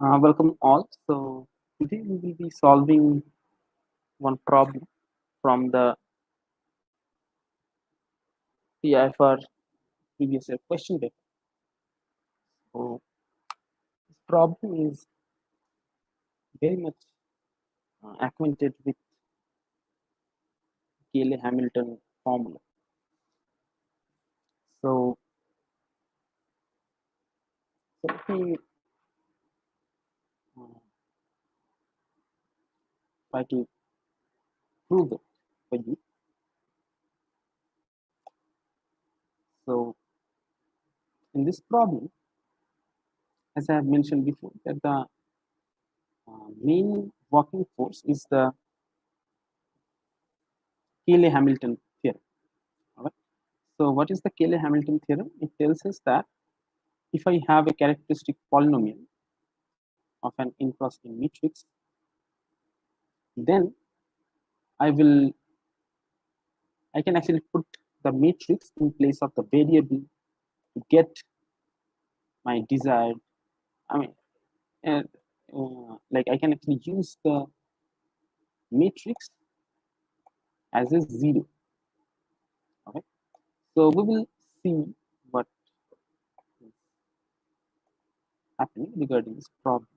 Welcome all. So today we will be solving one problem from the TIFR previous year question paper. So this problem is very much acquainted with Cayley Hamilton formula. So, let me uh, try to prove it for you. So in this problem, as I have mentioned before, that the main working force is the Cayley Hamilton theorem. All right. So what is the Cayley Hamilton theorem? It tells us that if I have a characteristic polynomial of an n cross n matrix, then I can actually put the matrix in place of the variable to get my desired. I mean, like I can actually use the matrix as a 0. Okay, so we will see what is happening regarding this problem.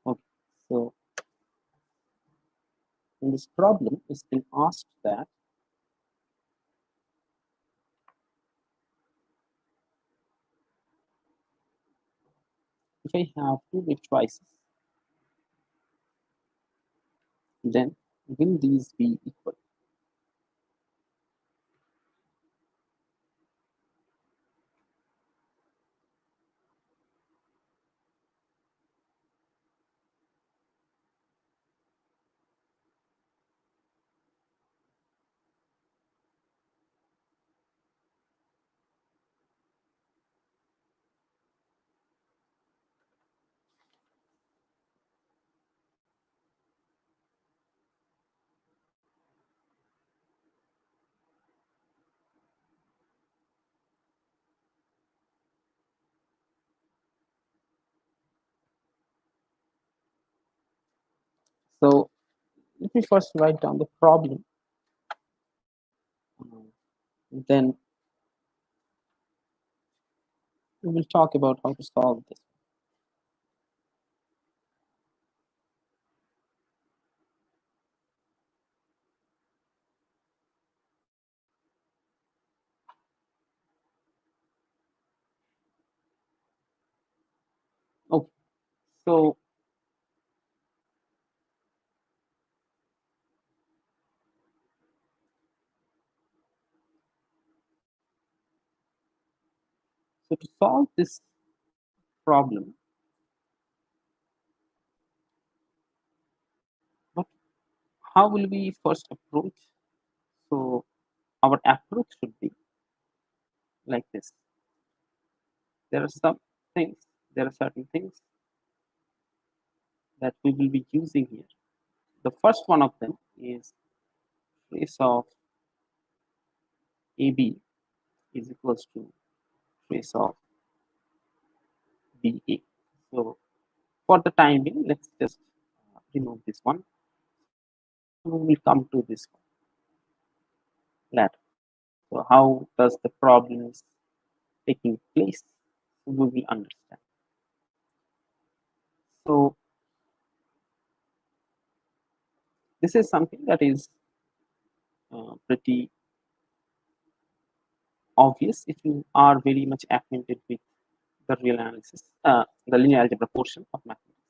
Okay, so in this problem, it's been asked that if I have two matrices, then will these be equal? So let me first write down the problem, then we will talk about how to solve this. Okay, so to solve this problem, how will we first approach? So our approach should be like this. There are certain things that we will be using here. The first one of them is trace of AB is equals to trace of BA. So for the time being, let's just remove this one. We will come to this one later. So how does the problem is taking place? We will understand. So this is something that is pretty obvious if you are very much acquainted with the real analysis, the linear algebra portion of mathematics.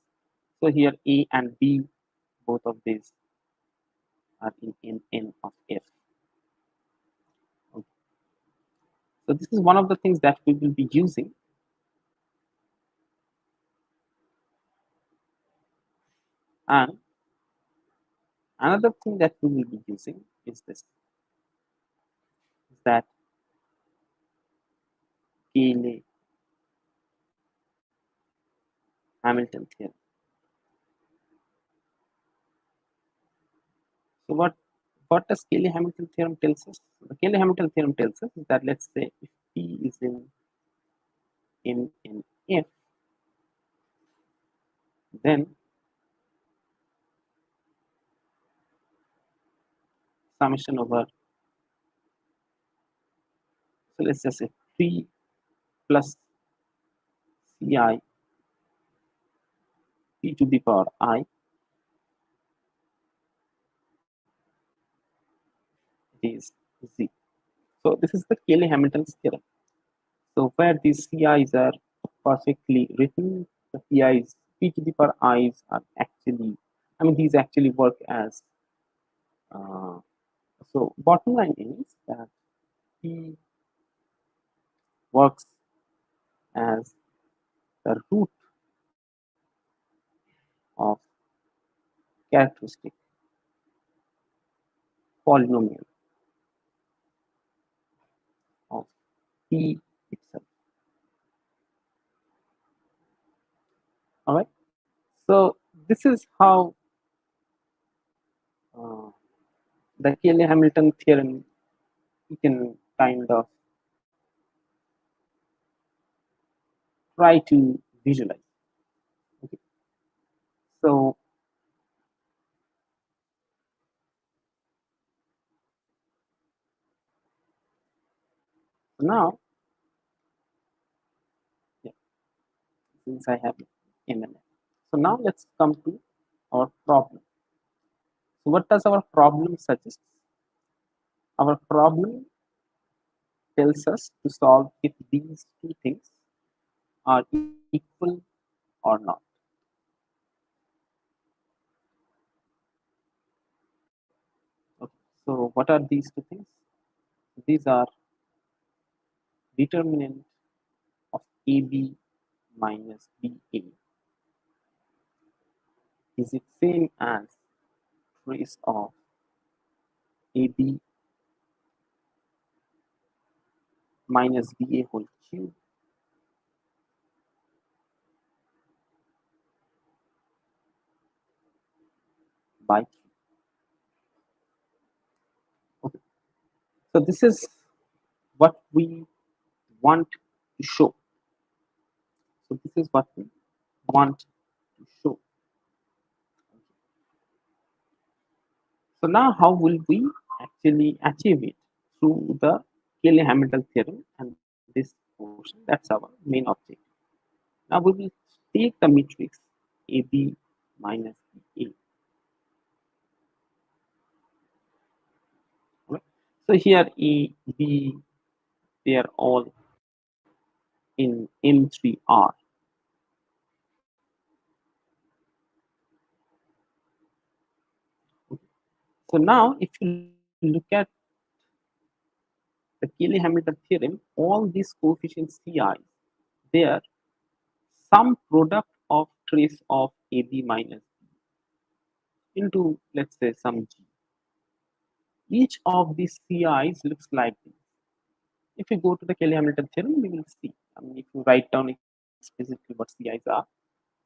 So here A and B, both of these are in N of F. Okay. So this is one of the things that we will be using. And another thing that we will be using is this, is that Cayley Hamilton theorem. So what does Cayley Hamilton theorem tells us? The Cayley Hamilton theorem tells us is that, let's say if P is in F, then summation over, so let's just say P plus Ci P to the power I is Z. So this is the Cayley Hamilton's theorem. So where these Ci's are perfectly written, the Pi's P to the power I's are actually, I mean, these actually work as, so bottom line is that P works as the root of characteristic polynomial of P itself. All right. So this is how uh, the Cayley Hamilton theorem you can kind of try to visualize. Okay. So now, yeah, since I have MNF, so now let's come to our problem. So what does our problem suggest? Our problem tells us to solve if these two things are equal or not. Okay. So what are these two things? These are determinant of AB minus BA is it same as trace of AB minus BA whole cube by 3. Okay. So this is what we want to show. So this is what we want to show. So now how will we actually achieve it? Through the Cayley Hamilton theorem and this portion. That's our main objective. Now we will take the matrix AB minus BA. Right? So here A, B, they are all in M3R. So now if you look at the Cayley Hamilton theorem, all these coefficients Ci, they are some product of trace of AB minus B into, let's say, some G. Each of these Ci's looks like this. If you go to the Cayley Hamilton theorem, we will see. I mean, if you write down explicitly what Ci's are,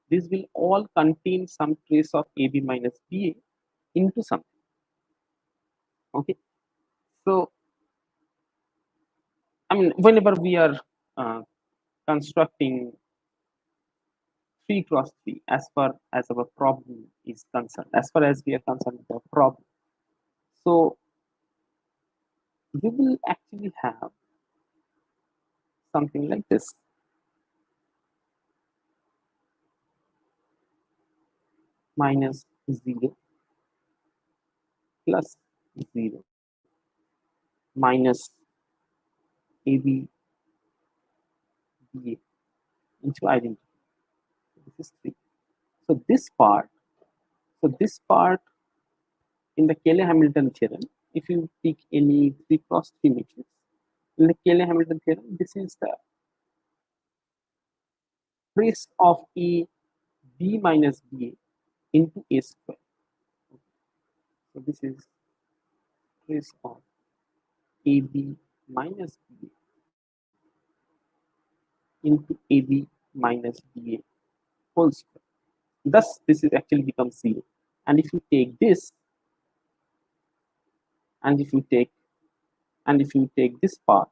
these will all contain some trace of AB minus BA into something. Okay. So, I mean, whenever we are uh, constructing 3 cross 3 as far as our problem is concerned, as far as we are concerned with our problem, so we will actually have something like this. Minus 0 plus 0 minus AB BA into identity. This is 3. So this part in the Cayley Hamilton theorem, if you pick any 3 cross 3 matrix, in the Cayley Hamilton theorem, this is the trace of A B minus BA into A square. So this is trace of AB minus BA into AB minus BA whole square. Thus, this is actually becomes 0. And if you take this, and if you take this part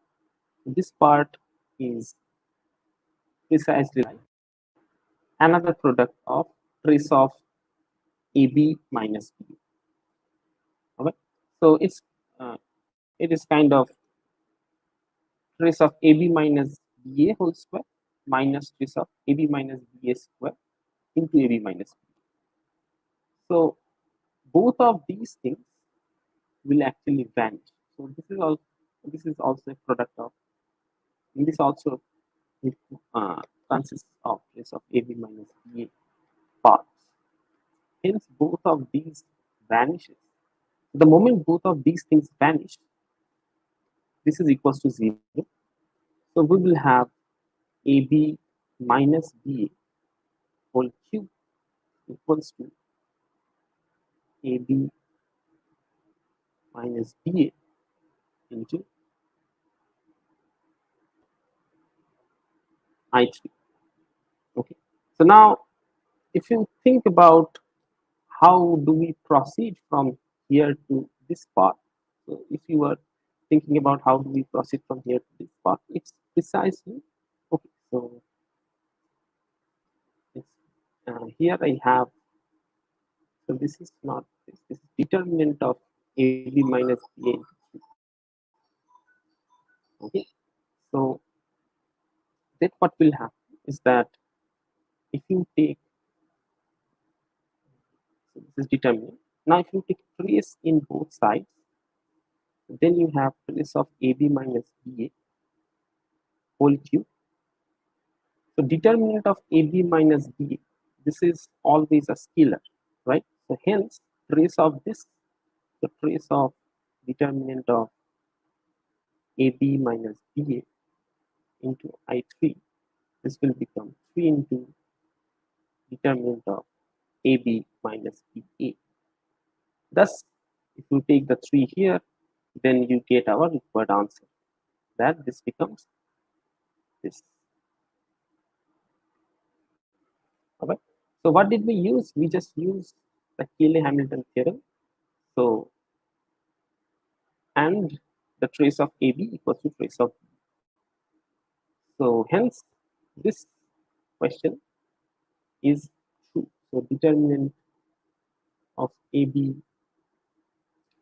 is precisely like another product of trace of AB minus B. Okay, so uh, it is kind of trace of AB minus BA whole square minus trace of AB minus BA square into AB minus B. So both of these things will actually vanish. So this is also a product of, this also consists of trace of AB minus BA parts. Hence both of these vanishes. The moment both of these things vanish, this is equals to 0. So we will have AB minus BA whole cube equals to AB minus BA into I3. Okay. So now if you think about how do we proceed from here to this part, so if you are thinking about how do we proceed from here to this part, it's precisely okay. So it's, here I have, so this is not this, this is determinant of AB minus BA. Okay, so then what will happen is that if you take, so this is determinant. Now if you take trace in both sides, then you have trace of AB minus BA whole cube. So determinant of AB minus BA, this is always a scalar, right? So hence trace of this, the trace of determinant of AB minus BA into I3, this will become 3 into determinant of AB minus BA. Thus, if you take the 3 here, then you get our required answer, that this becomes this. Okay. So what did we use? We just used the Cayley Hamilton theorem. So and the trace of AB equals to trace of B. So hence this question is true. So determinant of AB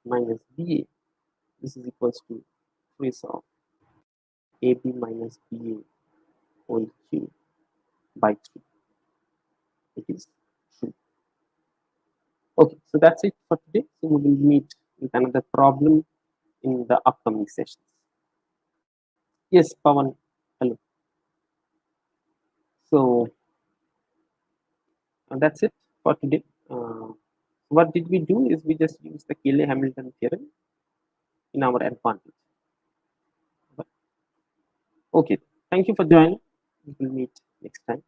minus BA, this is equals to trace of AB minus BA whole cube by 3. It is true. Okay, so that's it for today. So we will meet with another problem in the upcoming sessions. Yes, Pawan. Hello. So that's it for today. What did we do is we just use the Cayley Hamilton theorem in our advantage. Okay, thank you for joining. We will meet next time.